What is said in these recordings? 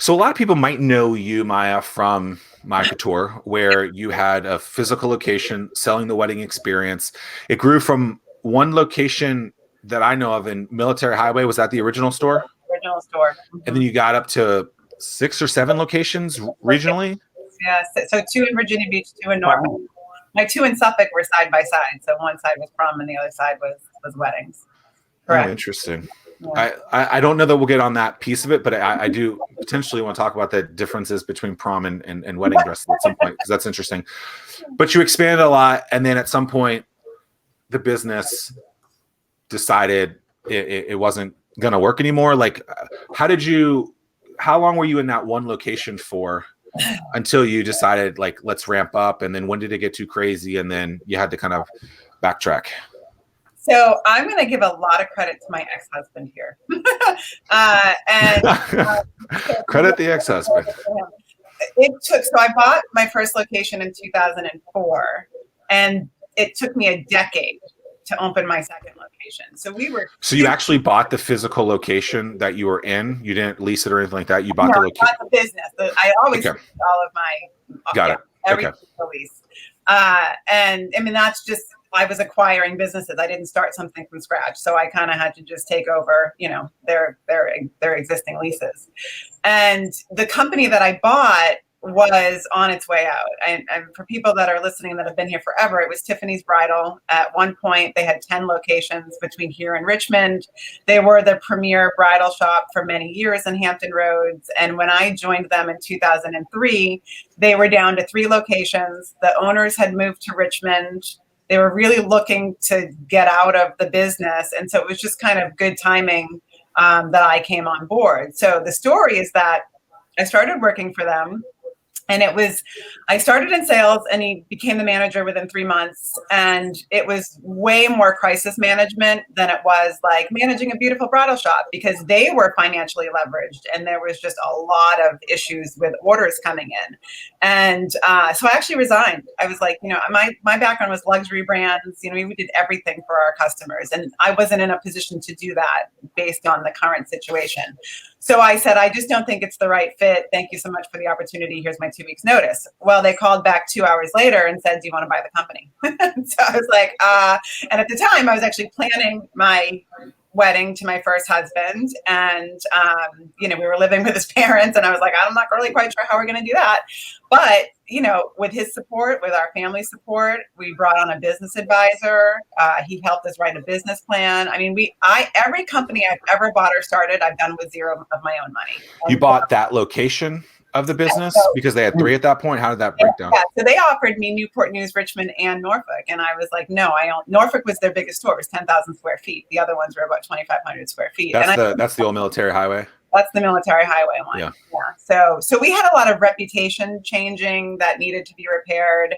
So a lot of people might know you, Maya, from Maya Couture, where you had a physical location selling the wedding experience. It grew from one location that I know of in Military Highway. Was that the original store? Original store. And then you got up to 6 or 7 locations regionally? Yeah, so 2 in Virginia Beach, 2 in Norfolk. My 2 in Suffolk were side by side. So one side was prom and the other side was weddings. Correct. Oh, interesting. Yeah. I don't know that we'll get on that piece of it, but I do potentially want to talk about the differences between prom and wedding dresses at some point, because that's interesting. But you expanded a lot, and then at some point, the business decided it wasn't going to work anymore. Like, how long were you in that one location for until you decided, like, let's ramp up? And then when did it get too crazy? And then you had to kind of backtrack. So I'm going to give a lot of credit to my ex-husband here. Credit the ex-husband. So I bought my first location in 2004, and it took me a decade to open my second location. So you actually bought the physical location that you were in? You didn't lease it or anything like that? You bought the location? I bought the business. I always leased all of my... Got it. Everything lease. And I mean, that's just... I was acquiring businesses. I didn't start something from scratch. So I kind of had to just take over, their existing leases. And the company that I bought was on its way out. And for people that are listening that have been here forever, it was Tiffany's Bridal. At one point, they had 10 locations between here and Richmond. They were the premier bridal shop for many years in Hampton Roads. And when I joined them in 2003, they were down to 3 locations. The owners had moved to Richmond. They were really looking to get out of the business. And so it was just kind of good timing that I came on board. So the story is that I started working for them. And I started in sales, and he became the manager within 3 months. And it was way more crisis management than it was like managing a beautiful bridal shop, because they were financially leveraged and there was just a lot of issues with orders coming in. And so I actually resigned. I was like, my background was luxury brands. We did everything for our customers, and I wasn't in a position to do that based on the current situation. So I said, I just don't think it's the right fit. Thank you so much for the opportunity. Here's my 2 weeks notice. Well, they called back 2 hours later and said, do you want to buy the company? So I was like, and at the time I was actually planning my wedding to my first husband. And, we were living with his parents, and I was like, I'm not really quite sure how we're going to do that. But, with his support, with our family support, we brought on a business advisor. He helped us write a business plan. I mean, every company I've ever bought or started, I've done with zero of my own money. You bought that location of the business because they had 3 at that point? How did that break down? Yeah, so they offered me Newport News, Richmond, and Norfolk. And I was like, no, Norfolk was their biggest store. It was 10,000 square feet. The other ones were about 2,500 square feet. That's the old Military Highway? That's the Military Highway one. Yeah. So we had a lot of reputation changing that needed to be repaired.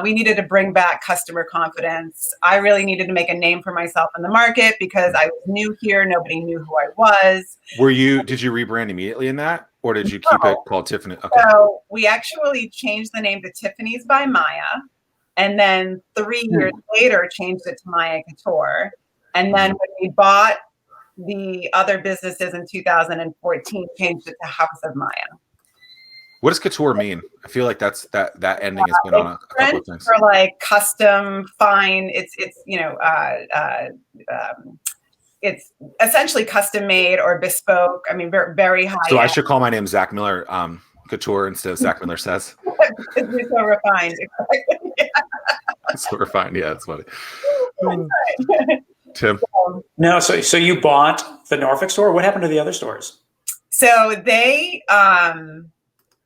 We needed to bring back customer confidence. I really needed to make a name for myself in the market because I was new here. Nobody knew who I was. Did you rebrand immediately in that? Or did you keep it called Tiffany? Okay. So we actually changed the name to Tiffany's by Maya. And then 3 years later, changed it to Maya Couture. And then when we bought the other businesses in 2014, changed it to House of Maya. What does couture mean? I feel like that ending has been on a couple of things. For like custom, fine. It's essentially custom made or bespoke. I mean, very, very high. So I should call my name Zack Miller Couture instead of Zack Miller Says. You're so refined. So refined. Yeah, it's funny. Tim? No, so you bought the Norfolk store. What happened to the other stores? So they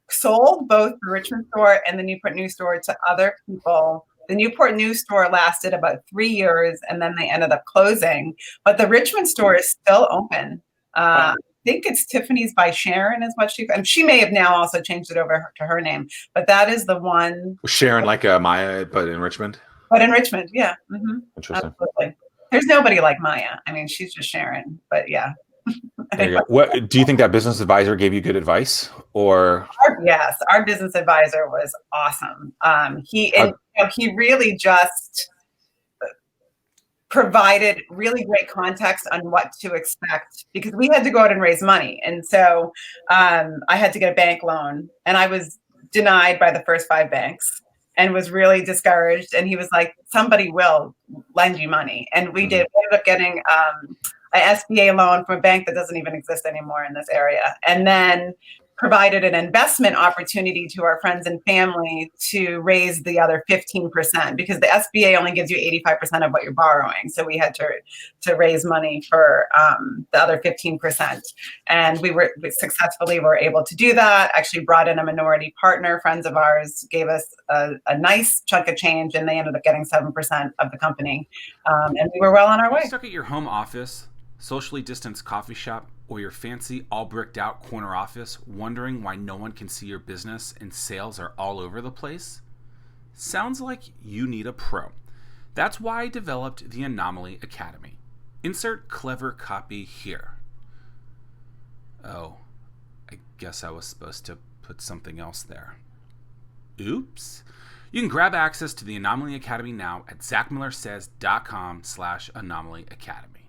sold both the Richmond store and the Newport News store to other people. The Newport News store lasted about 3 years, and then they ended up closing. But the Richmond store is still open. I think it's Tiffany's by Sharon is what and she may have now also changed it over to her name. But that is the one. Sharon, like Maya, but in Richmond? But in Richmond, yeah. Mm-hmm. Interesting. Absolutely. There's nobody like Maya. I mean, she's just Sharon, but yeah. What do you think that business advisor gave you good advice, or? Yes, our business advisor was awesome. He really just provided really great context on what to expect, because we had to go out and raise money. And so I had to get a bank loan, and I was denied by the first 5 banks and was really discouraged. And he was like, somebody will lend you money. And we did. We ended up getting an SBA loan from a bank that doesn't even exist anymore in this area. And then provided an investment opportunity to our friends and family to raise the other 15%, because the SBA only gives you 85% of what you're borrowing. So we had to raise money for the other 15. And we successfully were able to do that, actually brought in a minority partner. Friends of ours gave us a nice chunk of change, and they ended up getting 7% of the company. And we were well on our way. Stuck at your home office, socially distanced coffee shop, or your fancy all bricked out corner office, wondering why no one can see your business and sales are all over the place? Sounds like you need a pro. That's why I developed the Anomaly Academy. Insert clever copy here. Oh, I guess I was supposed to put something else there. Oops. You can grab access to the Anomaly Academy now at zackmillersays.com/Anomaly Academy.